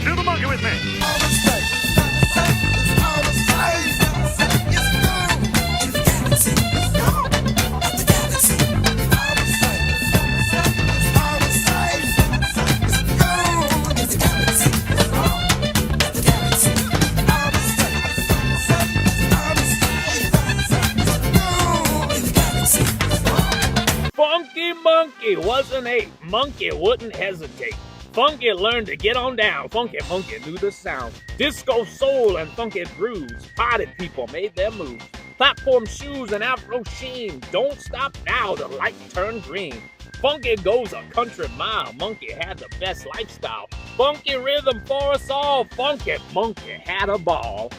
Do the monkey with me. Funky Monkey was an ape. Monkey wouldn't hesitate. Funky learned to get on down. Funky Monkey knew the sound. Disco soul and funky grooves. Potted people made their moves. Platform shoes and afro sheen. Don't stop now, the light turned green. Funky goes a country mile. Monkey had the best lifestyle. Funky rhythm for us all. Funky Monkey had a ball.